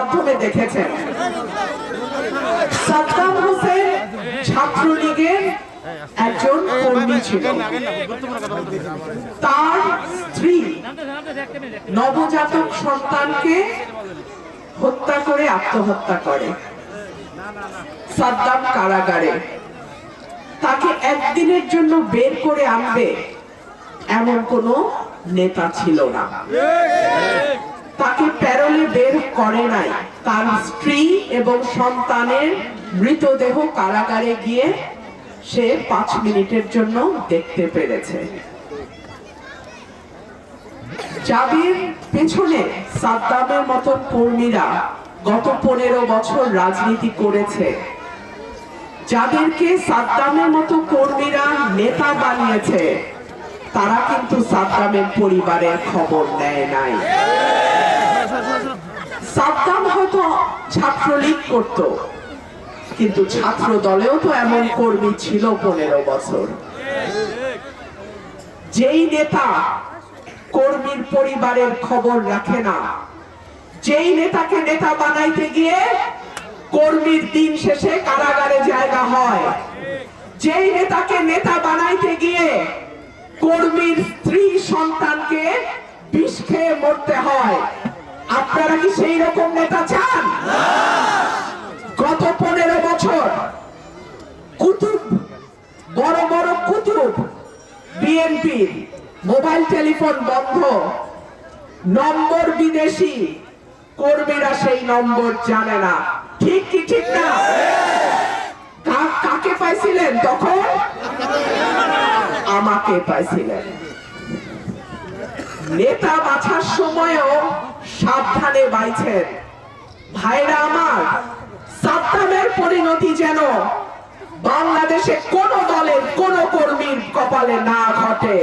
মাধ্যমে দেখেছেন। সাদ্দাম হোসেন ছাত্রলীগের একজন কর্মী ছিল। তার স্ত্রী নবজাতক সন্তানকে হত্যা করে আত্মহত্যা করে। সাদ্দাম কারাগারে। তাকে একদিনের জন্য বের করে আনবে এমন কোন নেতা ছিল না। তাকে প্যারোলে বের করে নাই। তার স্ত্রী এবং সন্তানের মৃতদেহ কারাগারে গিয়ে সে 5 মিনিটের জন্য দেখতে পেরেছে। যাদের পেছনে সাদ্দামের মতন কর্মীরা গত 15 বছর রাজনীতি করেছে, যাদেরকে সাদ্দামের মতো কর্মীরা নেতা বানিয়েছে, তারা কিন্তু সাদ্দামের পরিবারের খবর নেয় নাই। সাদ্দাম হয়তো ছাত্রলীগ করত, কিন্তু ছাত্র দলেও তো এমন কর্মী ছিল 15 বছর। যেই নেতা কর্মীর পরিবারের খবর রাখে না, যেই নেতাকে নেতা বানাইতে গিয়ে কর্মীর দিন শেষে কারাগারে জায়গা হয়, যেই নেতাকে নেতা বানাইতে গিয়ে কর্মীর স্ত্রী সন্তানকে বিষ খেয়ে মরতে হয়, আপনারা কি সেই রকম নেতা চান? গত 15 বছর কুতুব, বড় বড় কুতুব বিএনপির মোবাইল টেলিফোন বন্ধ, নম্বর বিদেশি, কর্মীরা সেই নম্বর জানে না। ঠিক কি ঠিক না? কাকে পাইছিলেন তখন? আমাকে পাইছিলেন। নেতা বাছার সময়ও সাবধানে বাইছেন। ভাইরা আমার, সাদ্দামের পরিণতি যেন বাংলাদেশে কোন দলের কোন কর্মীর কপালে না ঘটে।